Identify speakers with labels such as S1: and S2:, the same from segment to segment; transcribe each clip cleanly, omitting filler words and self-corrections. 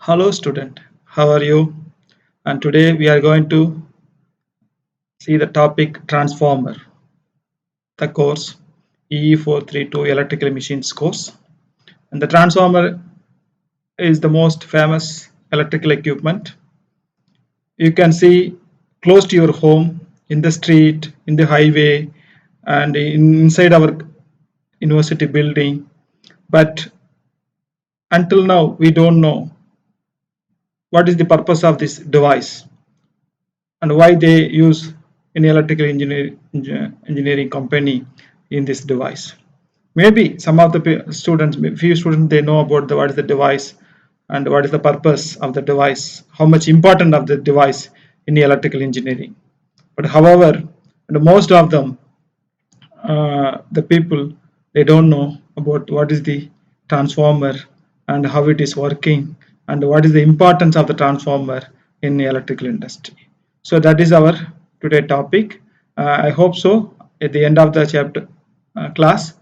S1: Hello student, how are you? And today we are going to see the topic transformer, the course EE432 electrical machines course. And the transformer is the most famous electrical equipment. You can see close to your home, in the street, in the highway, and inside our university building. But until now, we don't know what is the purpose of this device and why they use an electrical engineering company in this device. Maybe some of the students, few students, they know about what is the device and what is the purpose of the device, how much important of the device in electrical engineering. But however, most of them, the people, they don't know about what is the transformer and how it is working and what is the importance of the transformer in the electrical industry. So that is our today topic. I hope so at the end of the chapter class,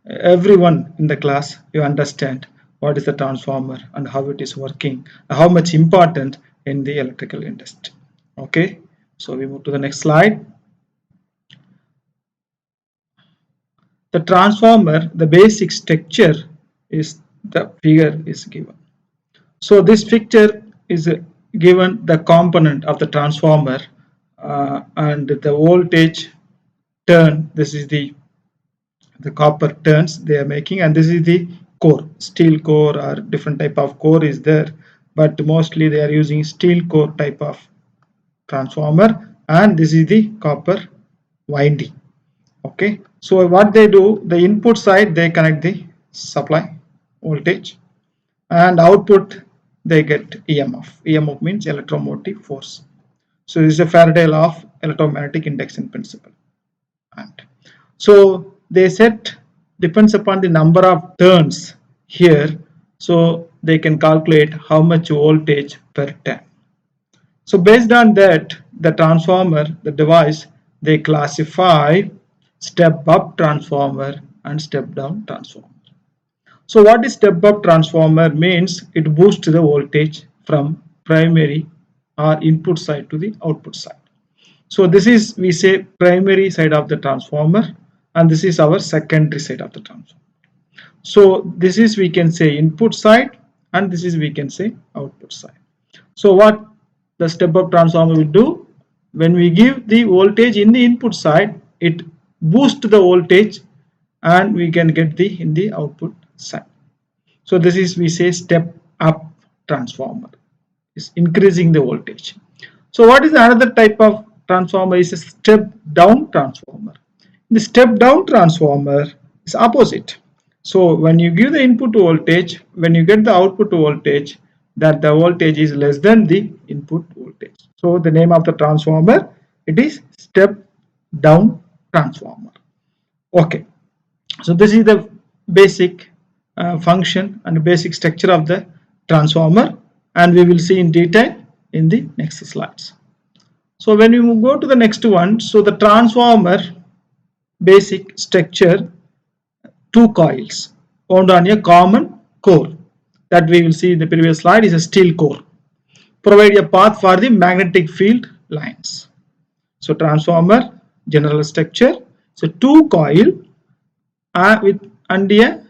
S1: everyone in the class, you understand what is the transformer and how it is working, how much important in the electrical industry. Okay, so we move to the next slide. The transformer, the basic structure is the figure is given. So this picture is given the component of the transformer and the voltage turn. This is the copper turns they are making, and this is the core, steel core or different type of core is there, but mostly they are using steel core type of transformer, and this is the copper winding. Okay, so what they do, the input side they connect the supply voltage, and output they get EMF. EMF means electromotive force. So this is a Faraday law of electromagnetic induction principle. And so they set depends upon the number of turns here, so they can calculate how much voltage per turn. So based on that, the transformer, the device, they classify step up transformer and step down transformer. So what is step up transformer means? It boosts the voltage from primary or input side to the output side. So this is, we say, primary side of the transformer, and this is our secondary side of the transformer. So this is, we can say, input side, and this is, we can say, output side. So what the step up transformer will do, when we give the voltage in the input side, it boosts the voltage and we can get the in the output side. So this is, we say, step up transformer, is increasing the voltage. So what is another type of transformer? Is a step down transformer. The step down transformer is opposite. So when you give the input voltage, when you get the output voltage, that the voltage is less than the input voltage. So the name of the transformer, it is step down transformer. Okay, so this is the basic function and basic structure of the transformer, and we will see in detail in the next slides. So when we go to the next one, so the transformer basic structure, two coils wound on a common core, that we will see in the previous slide, is a steel core, provide a path for the magnetic field lines. So transformer general structure, so two coil with and a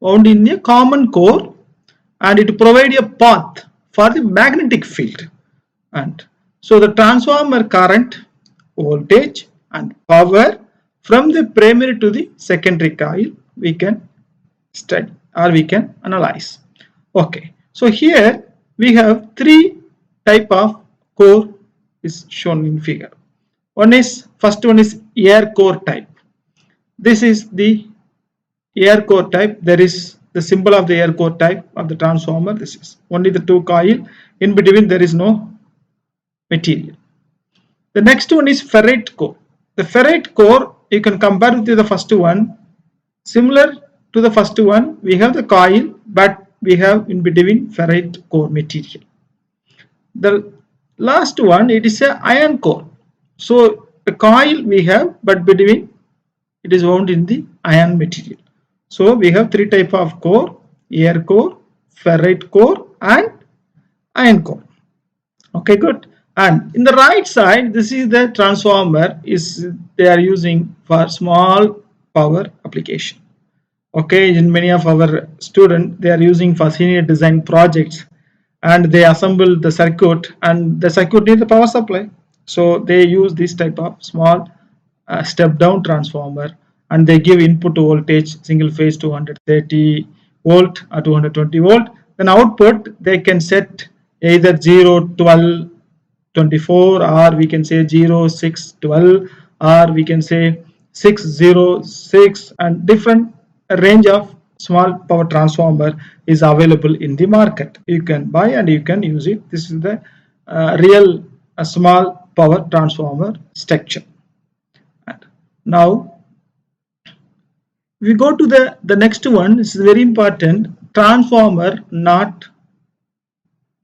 S1: wound in a common core, and it provide a path for the magnetic field. And so the transformer current, voltage and power from the primary to the secondary coil we can study or we can analyze. Okay, so here we have three type of core is shown in figure. First one is air core type. This is the air core type. There is the symbol of the air core type of the transformer. This is only the two coil, in between there is no material. The next one is ferrite core. The ferrite core, you can compare with the first one. Similar to the first one, we have the coil, but we have in between ferrite core material. The last one, it is a iron core. So the coil we have, but between it is wound in the iron material. So we have three type of core: air core, ferrite core and iron core. Okay, good. And in the right side, this is the transformer is they are using for small power application. Okay, in many of our students they are using for senior design projects, and they assemble the circuit, and the circuit needs the power supply, so they use this type of small step down transformer, and they give input voltage single phase 230 volt or 220 volt. Then output they can set either 0 12 24, or we can say 0 6 12, or we can say 6 0 6, and different range of small power transformer is available in the market. You can buy and you can use it. This is the real small power transformer structure. And now we go to the next one. This is very important, transformer knot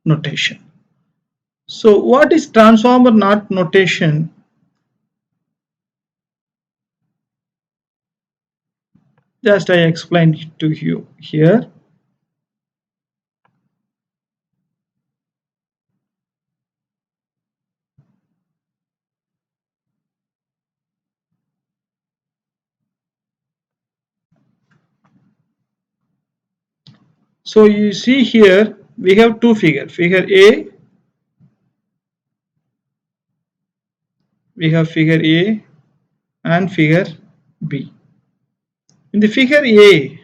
S1: notation. So what is transformer knot notation? Just I explained to you here. So you see here we have two figures. Figure A, we have figure A and figure B. In the figure A,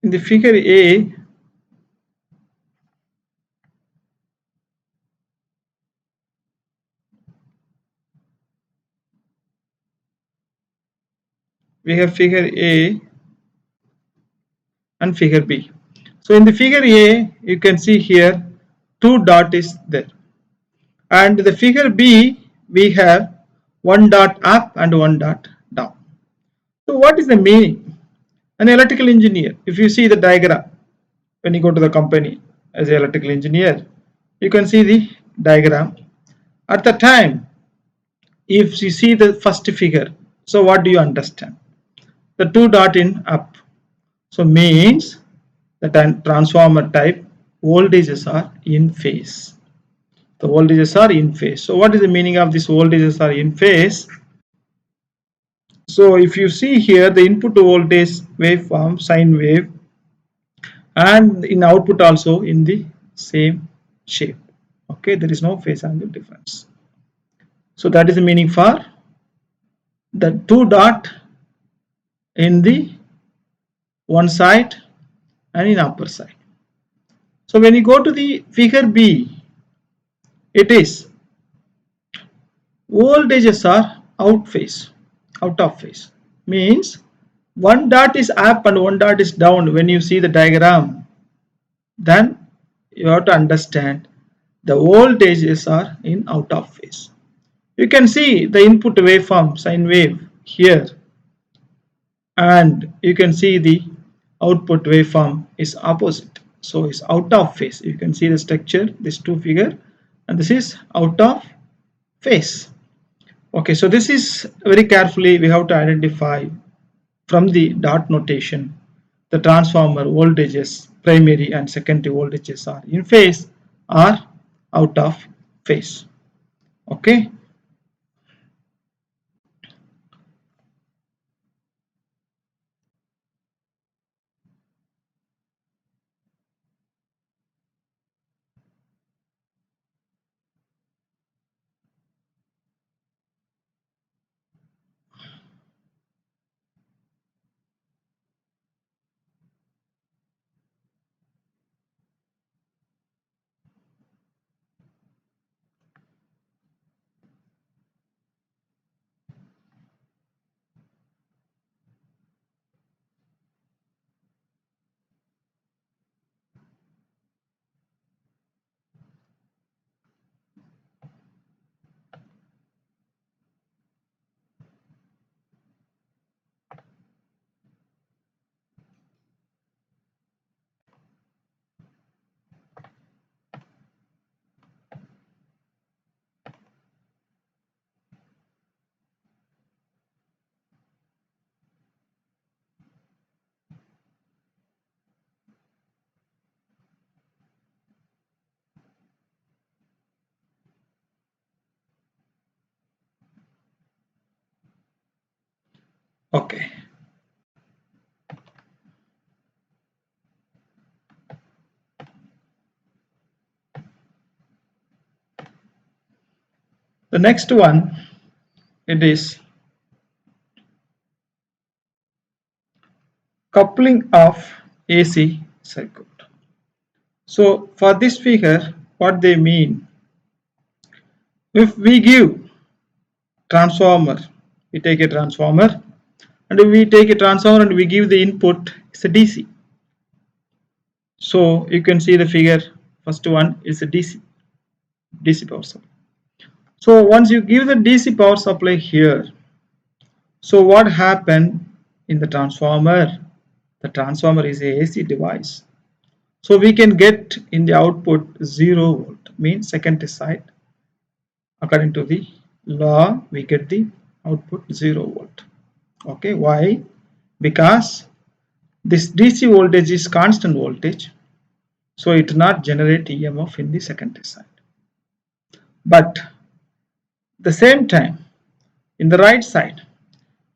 S1: in the figure A, we have figure A and figure B. So in the figure A, you can see here two dot is there, and the figure B we have one dot up and one dot down. So what is the meaning? An electrical engineer, if you see the diagram, when you go to the company as an electrical engineer, you can see the diagram. At the time, if you see the first figure, so what do you understand? The two dot in up. So means the transformer type voltages are in phase. The voltages are in phase. So what is the meaning of this voltages are in phase? So if you see here the input voltage waveform sine wave, and in output also in the same shape. Okay, there is no phase angle difference. So that is the meaning for the two dot in the one side and in upper side. So when you go to the figure B, it is voltages are out of phase. Means one dot is up and one dot is down. When you see the diagram, then you have to understand the voltages are in out of phase. You can see the input waveform sine wave here, and you can see the output waveform is opposite, so it's out of phase. You can see the structure, this two figure, and this is out of phase. Okay, so this is very carefully we have to identify from the dot notation the transformer voltages, primary and secondary voltages are in phase or out of phase. Okay. Okay. The next one, it is coupling of AC circuit. So for this figure, what they mean, if we give transformer, we take a transformer and we take a transformer and we give the input, it's a DC. So you can see the figure, first one is a DC power supply. So once you give the DC power supply here, so what happened in the transformer? The transformer is a AC device. So we can get in the output 0 volt, means secondary side. According to the law, we get the output 0 volt. Okay, why? Because this DC voltage is constant voltage, so it will not generate EMF in the secondary side. But the same time, in the right side,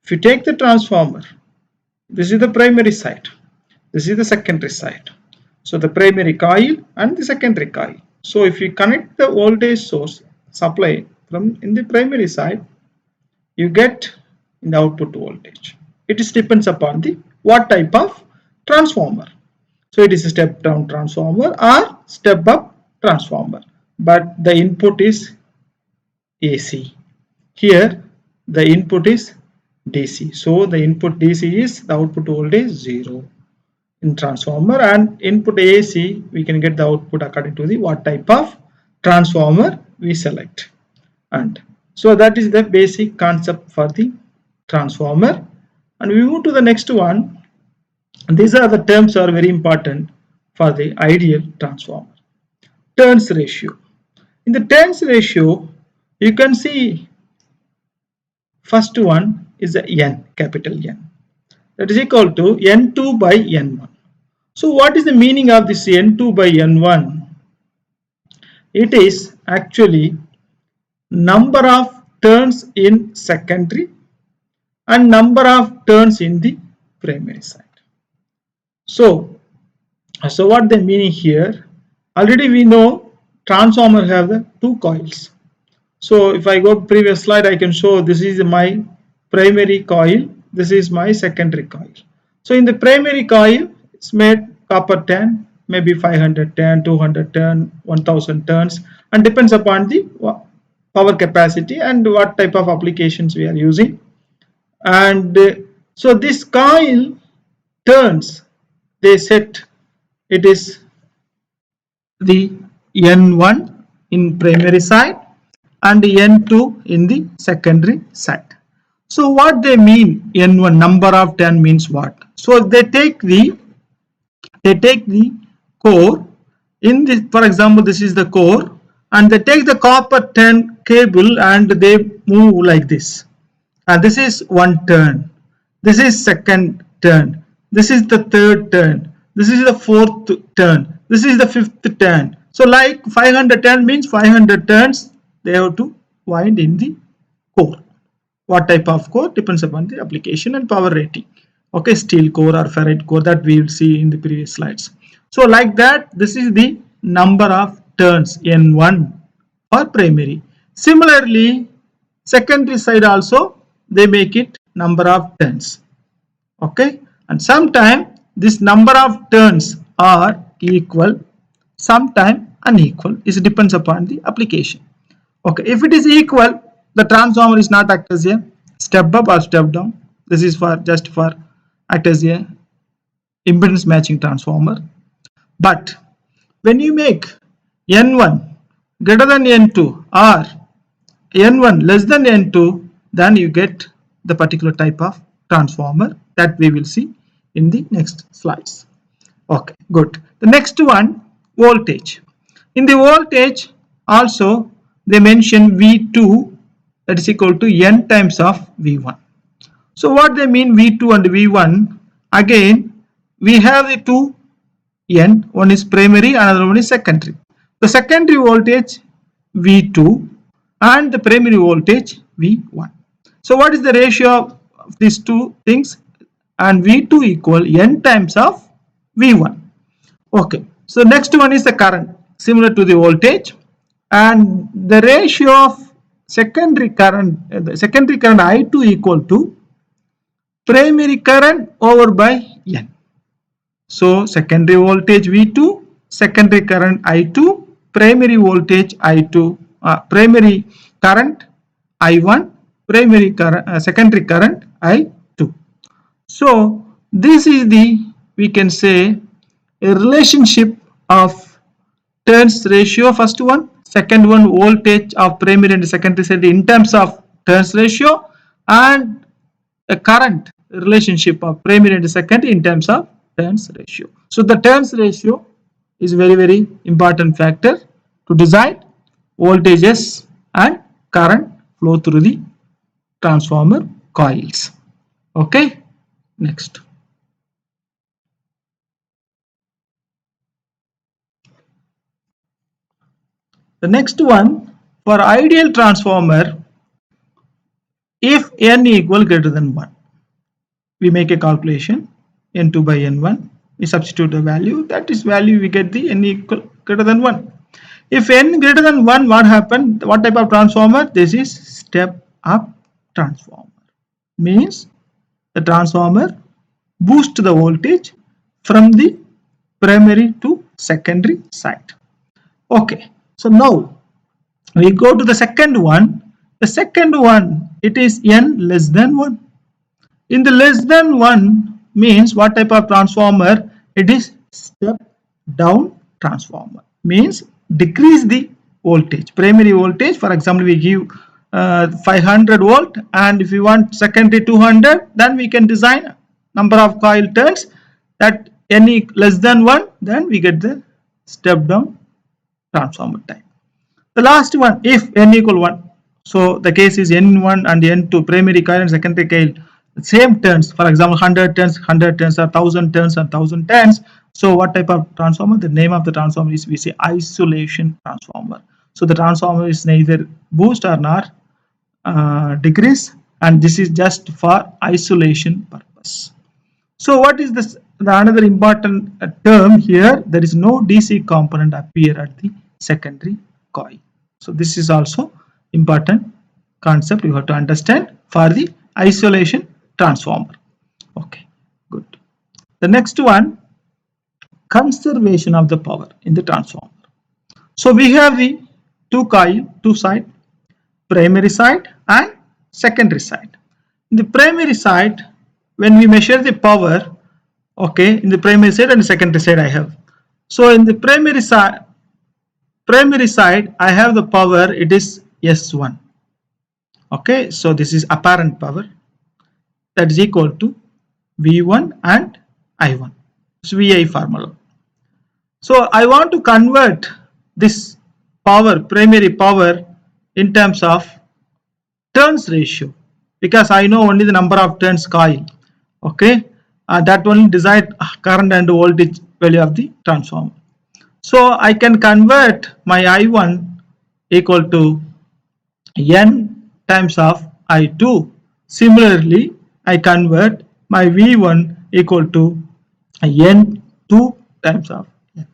S1: if you take the transformer, this is the primary side, this is the secondary side. So the primary coil and the secondary coil. So if you connect the voltage source supply from in the primary side, you get in the output voltage. It is depends upon the what type of transformer. So it is a step down transformer or step up transformer, but the input is AC. Here the input is DC. So the input DC is the output voltage 0 in transformer, and input AC we can get the output according to the what type of transformer we select. And so that is the basic concept for the transformer. And we move to the next one. These are the terms are very important for the ideal transformer. Turns ratio. In the turns ratio, you can see first one is the N, capital N. That is equal to N2 by N1. So what is the meaning of this N2 by N1? It is actually number of turns in secondary and number of turns in the primary side. So what they mean here, already we know transformer have the two coils. So if I go previous slide, I can show this is my primary coil, this is my secondary coil. So in the primary coil, it's made copper turn, maybe 500 turn, 200 turn, 1000 turns, and depends upon the power capacity and what type of applications we are using. And so this coil turns, they set it is the N1 in primary side and N2 in the secondary side. So what they mean, N1 number of turn means what? So they take the core in this, for example this is the core, and they take the copper turn cable and they move like this, and this is one turn, this is second turn, this is the third turn, this is the fourth turn, this is the fifth turn. So like 500 turn means 500 turns they have to wind in the core. What type of core depends upon the application and power rating. Okay, steel core or ferrite core, that we will see in the previous slides. So like that, this is the number of turns N1 for primary. Similarly, secondary side also they make it number of turns. Okay, and sometimes this number of turns are equal, sometimes unequal. It depends upon the application. Okay, if it is equal, the transformer is not act as a step up or step down. This is for just for act as a impedance matching transformer. But when you make N1 greater than N2 or N1 less than N2, then you get the particular type of transformer that we will see in the next slides. Okay, good. The next one, voltage. In the voltage also they mention V2, that is equal to N times of V1. So what they mean V2 and V1, again we have the two N, one is primary, another one is secondary. The secondary voltage V2 and the primary voltage V1. So what is the ratio these two things, and V2 equal N times of V1. Okay, so next one is the current, similar to the voltage, and the ratio of secondary current, I2 equal to primary current over by N. So secondary voltage V2, secondary current I2, primary voltage I2, primary current I1, primary current, secondary current I2. So this is the, we can say, a relationship of turns ratio, first one, second one voltage of primary and secondary side in terms of turns ratio, and a current relationship of primary and secondary in terms of turns ratio. So the turns ratio is very important factor to decide voltages and current flow through the transformer coils. Okay, next. The next one, for ideal transformer, if n equal greater than 1, we make a calculation, n2 by n1, we substitute the value, that is value we get the n equal greater than 1. If n greater than 1, what happened? What type of transformer? This is step up transformer. Means the transformer boosts the voltage from the primary to secondary side. Okay, so now we go to the second one. The second one, it is n less than 1. In the less than 1 means what type of transformer? It is step down transformer. Means decrease the voltage, primary voltage. For example, we give 500 volt, and if we want secondary 200, then we can design number of coil turns that any less than 1, then we get the step down transformer type. The last one, if n equal 1, so the case is n1 and n2, primary coil and secondary coil, same turns. For example, 100 turns, 100 turns, or 1000 turns, or 1000 turns. So what type of transformer? The name of the transformer is, we say, isolation transformer. So the transformer is neither boost or not decrease, and this is just for isolation purpose. So what is this? The another important term here, there is no DC component appear at the secondary coil. So this is also important concept you have to understand for the isolation transformer. Okay, good. The next one, conservation of the power in the transformer. So we have the two coil, two side, primary side and secondary side. In the primary side, when we measure the power, okay, in the primary side and secondary side I have. So in the primary side I have the power, it is S1. Okay, so this is apparent power, that is equal to V1 and I1. It's VI formula. So I want to convert this power, primary power, in terms of turns ratio, because I know only the number of turns coil. Okay, that will decide current and voltage value of the transformer. So I can convert my I1 equal to N times of I2. Similarly, I convert my V1 equal to N2 times of N.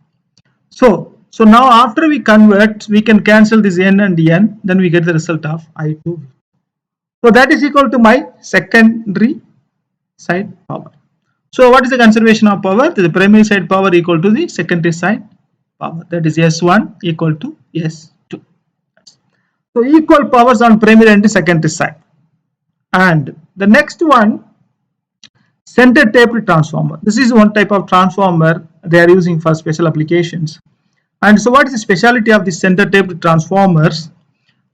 S1: So now after we convert, we can cancel this N and N, then we get the result of I2. So that is equal to my secondary side power. So what is the conservation of power? The primary side power equal to the secondary side power, that is S1 equal to S2. So equal powers on primary and secondary side. And the next one, center tapered transformer. This is one type of transformer they are using for special applications. And so what is the specialty of the center tapered transformers?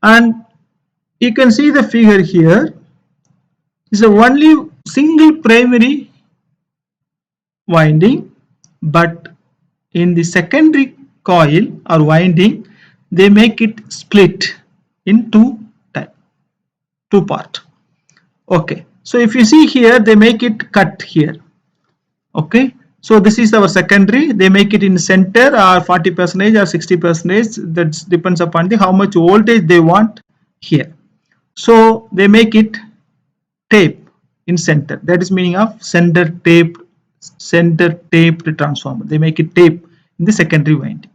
S1: And you can see the figure here. This is only single primary winding, but in the secondary coil or winding, they make it split in two part. Okay, so if you see here, they make it cut here. Okay, so this is our secondary, they make it in center or 40% or 60%, that depends upon the how much voltage they want here. So they make it tape, in center. That is meaning of center taped transformer. They make it tape in the secondary winding.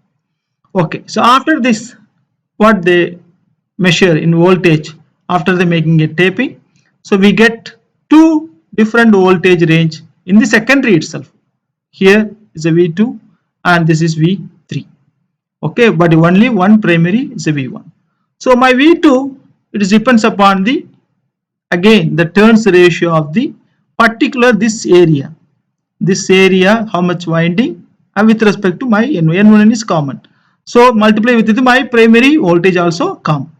S1: Okay, so after this, what they measure in voltage after they making a taping, so we get two different voltage range in the secondary itself. Here is a V2 and this is V3. Okay, but only one primary is a V1. So my V2, it depends upon the, again, the turns ratio of the particular this area how much winding, and with respect to my N1 is common, so multiply with my primary voltage also common.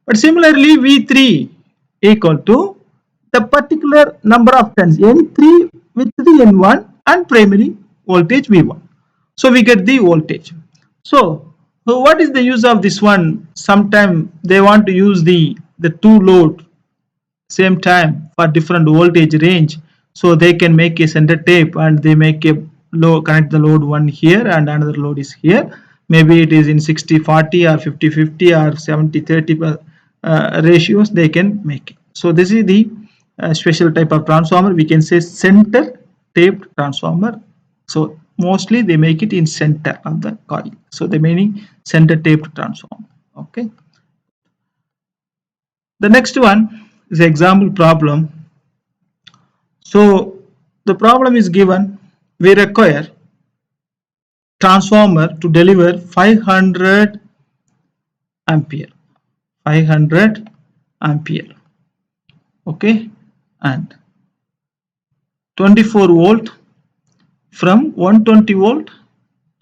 S1: But similarly V3 equal to the particular number of turns N3 with the N1 and primary voltage V1, so we get the voltage. So what is the use of this one? Sometime they want to use the two load same time for different voltage range, so they can make a center tape and they make a load, connect the load one here and another load is here. Maybe it is in 60-40 or 50-50 or 70-30 ratios they can make it. So this is the special type of transformer, we can say center taped transformer. So mostly they make it in center of the coil, so the meaning center taped transformer. Okay, the next one is example problem. So the problem is given, we require transformer to deliver 500 ampere, okay, and 24 volt from 120 volt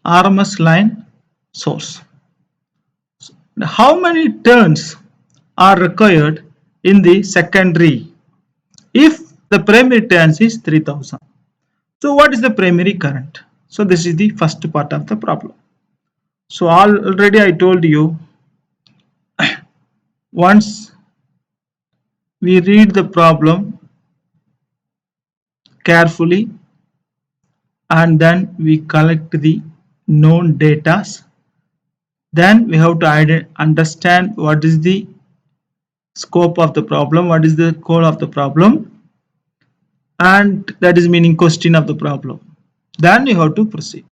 S1: RMS line source. So how many turns are required in the secondary if the primary turns is 3000? So what is the primary current? So this is the first part of the problem. So already I told you, once we read the problem carefully and then we collect the known data, then we have to understand what is the scope of the problem, what is the core of the problem, and that is meaning question of the problem. Then you have to proceed.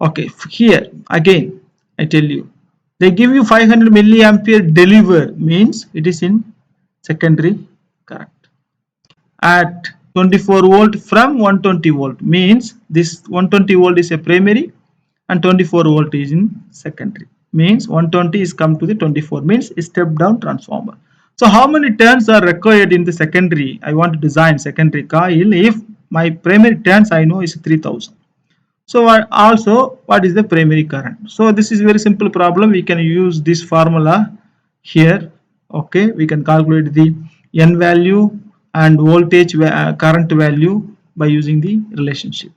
S1: Okay, here again I tell you, they give you 500 milliampere deliver, means it is in secondary current at 24 volt from 120 volt, means this 120 volt is a primary and 24 volt is in secondary, means 120 is come to the 24, means step down transformer. So how many turns are required in the secondary? I want to design secondary coil if my primary turns I know is 3000. So also what is the primary current? So this is very simple problem, we can use this formula here. Okay, we can calculate the N value and voltage current value by using the relationship.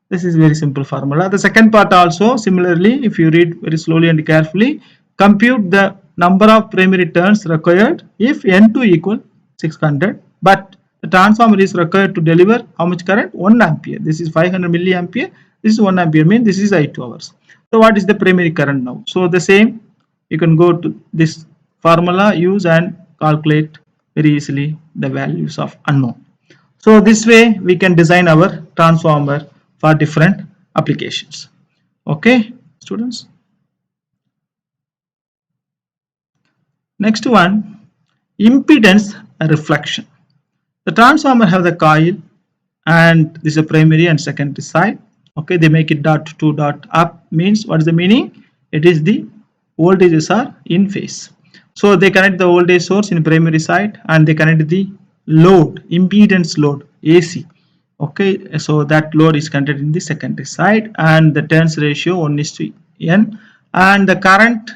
S1: This is very simple formula. The second part also similarly, if you read very slowly and carefully, compute the number of primary turns required if N2 equal 600, but the transformer is required to deliver how much current? 1 ampere. This is 500 milliampere, this is 1 ampere, means this is I2 hours. So what is the primary current now? So the same, you can go to this formula, use and calculate very easily the values of unknown. So this way we can design our transformer for different applications. Okay, students. Next one, impedance reflection. The transformer have the coil and this is a primary and secondary side. Okay, they make it dot to dot up, means what is the meaning? It is the voltages are in phase. So they connect the voltage source in primary side and they connect the load, impedance load, AC. Okay, so that load is connected in the secondary side and the turns ratio 1:n, and the current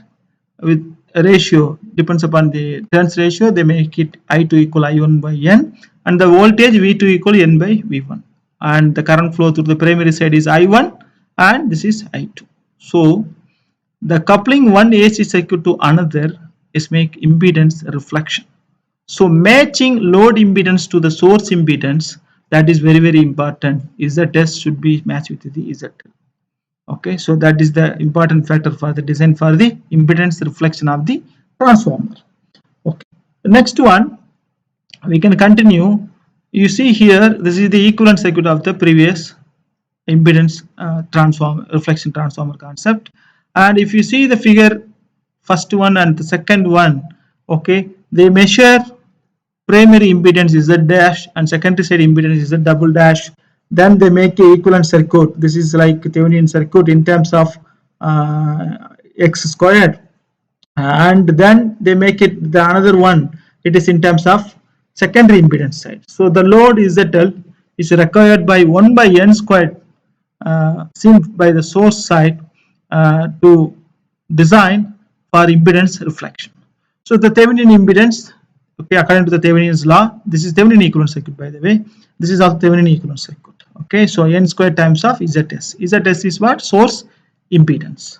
S1: with ratio depends upon the turns ratio, they make it I2 equal I1 by N, and the voltage V2 equal N by V1, and the current flow through the primary side is I1 and this is I2. So the coupling one AC circuit to another is make impedance reflection. So matching load impedance to the source impedance, that is very important. ZS should be matched with the ZL. Okay, so that is the important factor for the design for the impedance reflection of the transformer. Okay, the next one we can continue. you see here, this is the equivalent circuit of the previous impedance reflection transformer concept. And if you see the figure, first one and the second one, okay, they measure primary impedance is Z dash and secondary side impedance is Z double dash. Then they make a equivalent circuit. This is like Thevenin circuit in terms of x squared, and then they make it the another one. It is in terms of secondary impedance side. So the load ZL is required by 1 by n squared seen by the source side to design for impedance reflection. So the Thevenin impedance, okay, according to the Thevenin's law, this is Thevenin equivalent circuit, by the way. This is also Thevenin equivalent circuit. Okay, so n squared times of ZS. ZS is what? Source impedance.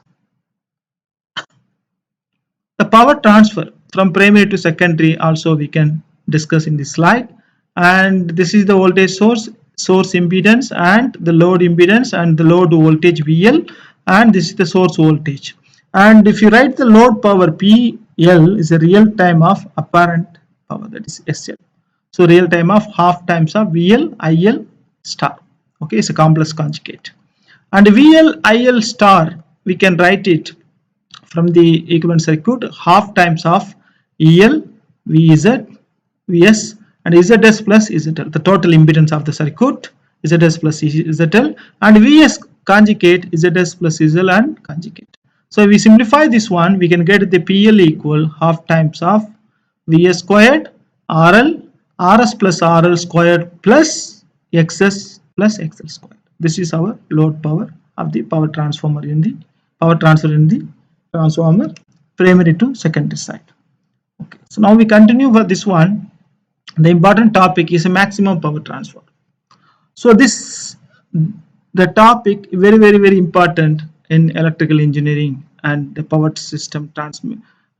S1: The power transfer from primary to secondary also we can discuss in this slide. And this is the voltage source impedance and the load impedance and the load voltage VL, and this is the source voltage. And if you write the load power PL is a real time of apparent power, that is SL. So real time of half times of VL IL star. Okay, it's a complex conjugate. And VL IL star, we can write it from the equivalent circuit half times of EL VZ Vs and ZS plus ZL, the total impedance of the circuit, ZS plus ZL, and Vs conjugate ZS plus ZL and conjugate. So if we simplify this one, we can get the PL equal half times of Vs squared RL RS plus RL squared plus XS plus XL squared. This is our load power of the power transformer in the power transfer in the transformer primary to secondary side. Okay, so now we continue for this one. The important topic is a maximum power transfer. So this the topic very important in electrical engineering and the power system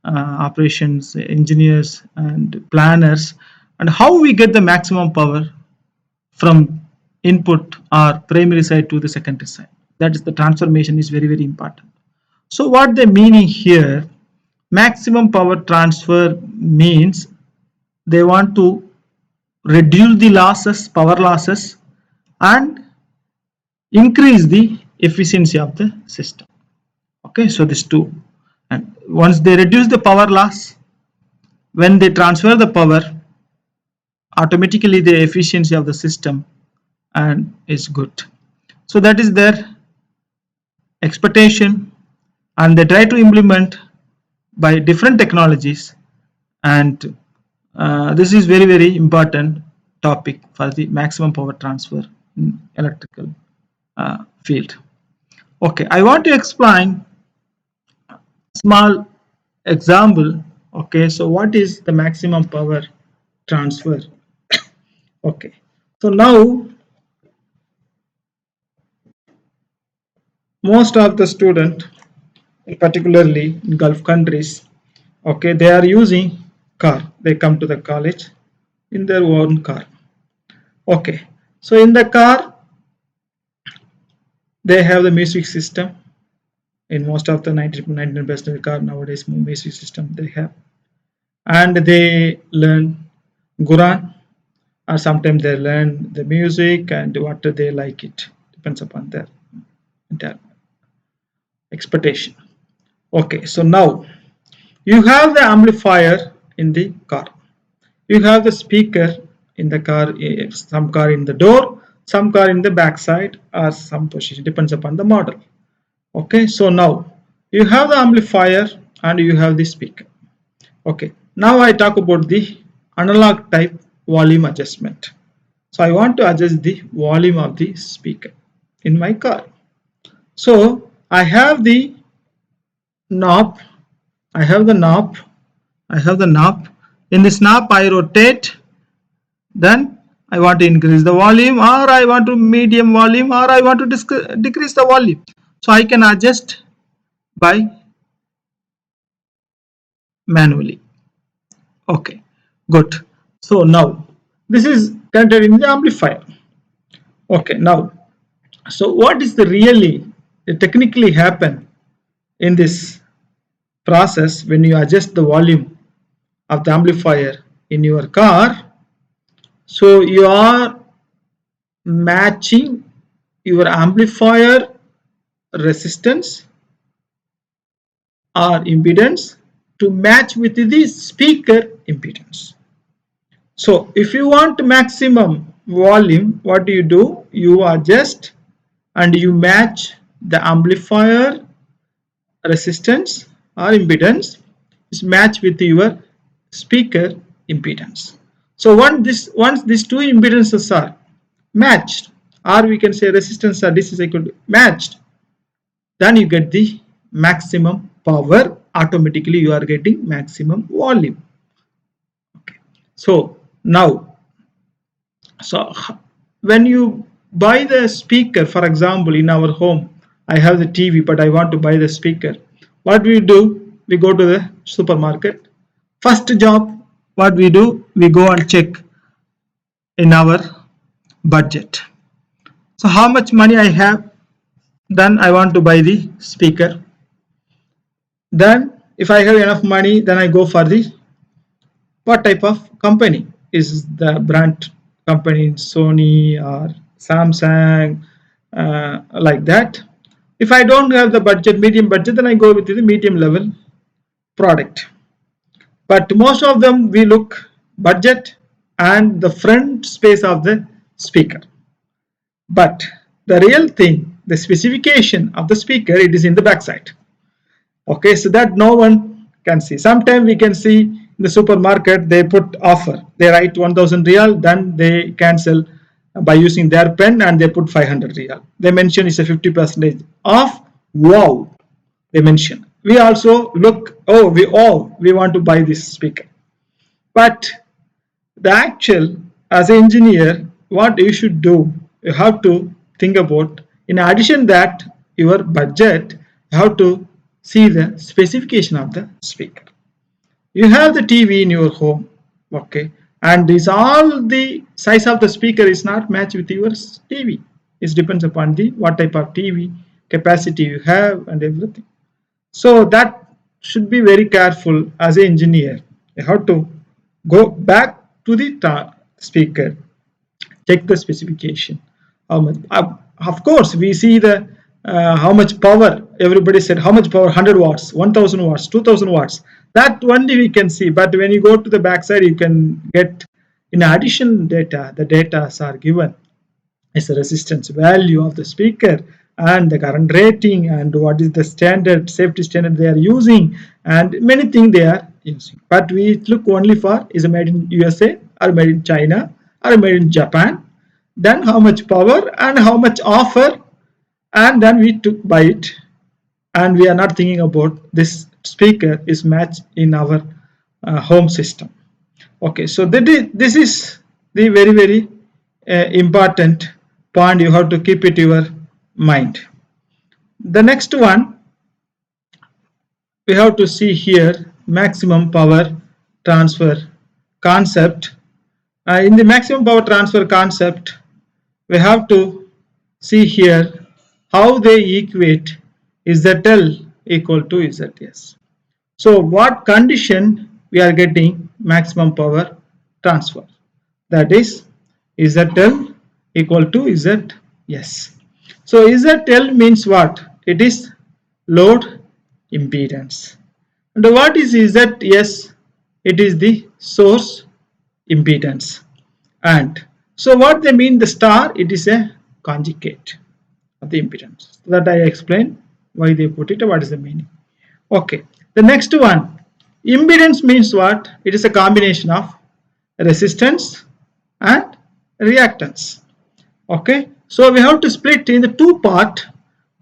S1: operations engineers and planners, and how we get the maximum power from input or primary side to the secondary side. That is, the transformation is very important. So what they meaning here, maximum power transfer means they want to reduce the losses, power losses, and increase the efficiency of the system. Okay, so these two. And once they reduce the power loss, when they transfer the power, automatically the efficiency of the system and is good. So that is their expectation, and they try to implement by different technologies, and this is very important topic for the maximum power transfer in electrical field. Okay, I want to explain small example. Okay, so what is the maximum power transfer? Okay, so now most of the student, particularly in Gulf countries, okay, they are using car. They come to the college in their own car. Okay, so in the car they have the music system. In most of the 99% car nowadays, music system they have, and they learn Quran, or sometimes they learn the music and what they like it, depends upon their expectation. Okay, so now you have the amplifier in the car, you have the speaker in the car, some car in the door, some car in the back side, or some position, depends upon the model. Okay, so now you have the amplifier and you have the speaker. Okay, now I talk about the analog type volume adjustment. So I want to adjust the volume of the speaker in my car. So I have the knob, I have the knob, in this knob I rotate, then I want to increase the volume, or I want to medium volume, or I want to decrease the volume. So I can adjust by manually. Okay, good. So now this is connected in the amplifier. Okay, now so what is the really technically happen in this process when you adjust the volume of the amplifier in your car? So you are matching your amplifier resistance or impedance to match with the speaker impedance. So if you want maximum volume, what do? You adjust and you match the amplifier resistance or impedance is matched with your speaker impedance. So once these two impedances are matched, or we can say resistance or this is equal to matched, then you get the maximum power. Automatically you are getting maximum volume. Okay. So now, so when you buy the speaker, for example, in our home, I have the TV, but I want to buy the speaker. What we do? We go to the supermarket. First job, what we do? We go and check in our budget. So how much money I have? Then I want to buy the speaker. Then if I have enough money, then I go for the what type of company is the brand company, Sony or Samsung, like that. If I don't have the budget, medium budget, then I go with the medium level product. But most of them we look budget and the front space of the speaker. But the real thing, the specification of the speaker, it is in the backside. Okay, so that no one can see. Sometimes we can see in the supermarket they put offer. They write 1000 real, then they cancel by using their pen and they put 500 real. They mention it's a 50% off. Wow, they mention. We also look, we want to buy this speaker. But the actual, as an engineer, what you should do, you have to think about, in addition that your budget, you have to see the specification of the speaker. You have the TV in your home, okay, and this all the size of the speaker is not matched with your TV. It depends upon the what type of TV capacity you have and everything. So that should be very careful as an engineer. You have to go back to the speaker, check the specification. How much? Of course, we see the how much power. Everybody said how much power? 100 watts, 1000 watts, 2000 watts. That only we can see. But when you go to the backside, you can get in addition data. The data are given is the resistance value of the speaker and the current rating and what is the standard safety standard they are using and many things they are using. But we look only for is it made in USA or made in China or made in Japan, then how much power and how much offer, and then we took buy it, and we are not thinking about this speaker is matched in our home system. Okay, so this is the very important point you have to keep it in your mind. The next one we have to see here, maximum power transfer concept. In the maximum power transfer concept, we have to see here how they equate ZL equal to ZS. So what condition we are getting maximum power transfer? That is ZL equal to ZS. So ZL means what? It is load impedance. And what is ZS? It is the source impedance. And so what they mean the star, it is a conjugate of the impedance. That I explained why they put it, what is the meaning. Okay, the next one, impedance means what? It is a combination of resistance and reactance. Okay, so we have to split in the two part,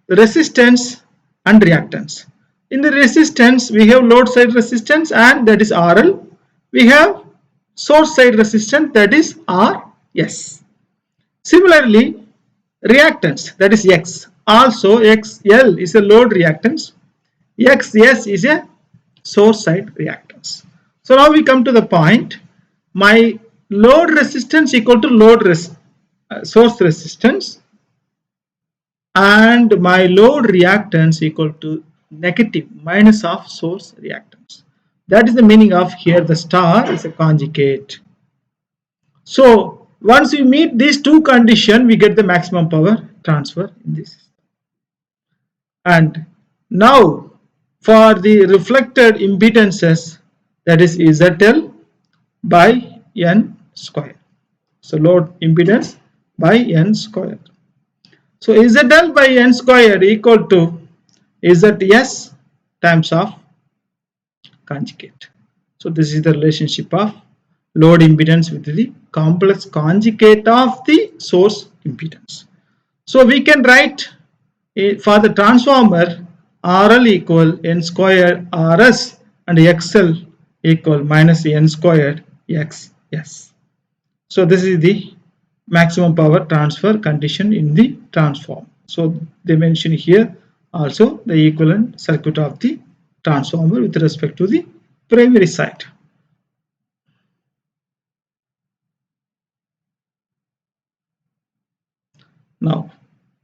S1: resistance and reactance. In the resistance we have load side resistance and that is RL. We have source side resistance, that is RS. Similarly, reactance, that is X. Also XL is a load reactance, XS is a source side reactance. So now we come to the point, my load resistance equal to source resistance and my load reactance equal to negative minus of source reactance. That is the meaning of here the star is a conjugate. So once we meet these two conditions, we get the maximum power transfer in this. And now for the reflected impedances, that is ZL by N square. So load impedance by N square. So ZL by N square equal to ZS times of conjugate. So this is the relationship of load impedance with the complex conjugate of the source impedance. So we can write for the transformer RL equal N squared RS and XL equal minus N squared XS. So this is the maximum power transfer condition in the transformer. So they mention here also the equivalent circuit of the transformer with respect to the primary side. Now,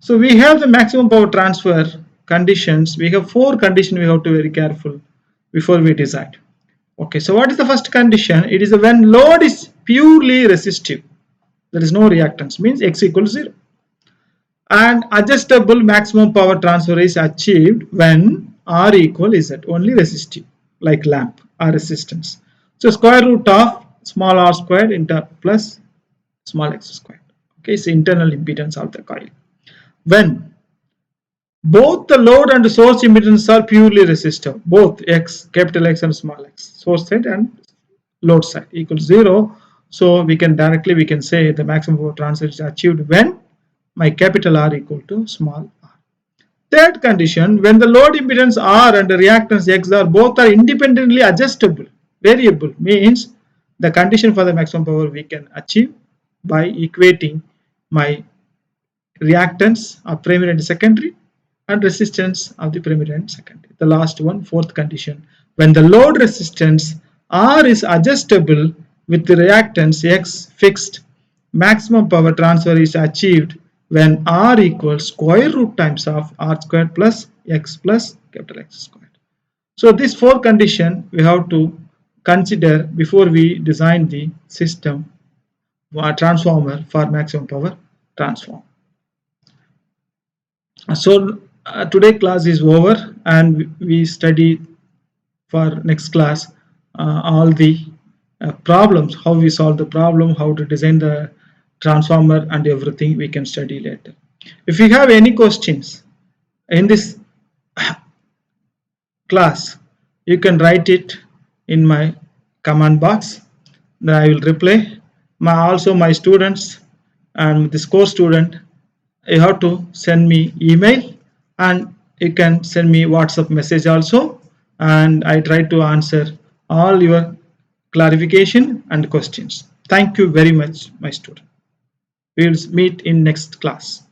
S1: so we have the maximum power transfer conditions. We have 4 conditions we have to be very careful before we decide. Okay, so what is the first condition? It is when load is purely resistive. There is no reactance, means X equals 0. And adjustable maximum power transfer is achieved when R equal Z, only resistive, like lamp or resistance. So square root of small r squared into plus small x squared. Okay, it's internal impedance of the coil. When both the load and source impedance are purely resistive, both X, capital X and small x, source side and load side equals 0. So we can say the maximum power transfer is achieved when my capital R equal to small r. Third condition, when the load impedance R and the reactance X are both are independently adjustable, variable, means the condition for the maximum power we can achieve by equating my reactance of primary and secondary and resistance of the primary and secondary. The last one, fourth condition, when the load resistance R is adjustable with the reactance X fixed, maximum power transfer is achieved when R equals square root times of R squared plus X plus capital X squared. So these 4 conditions we have to consider before we design the system transformer for maximum power transform. So today class is over and we study for next class all the problems, how we solve the problem, how to design the transformer and everything we can study later. If you have any questions in this class, you can write it in my comment box, then I will reply. Also my students and this course student, you have to send me email and you can send me WhatsApp message also, and I try to answer all your clarification and questions. Thank you very much, my student. We will meet in next class.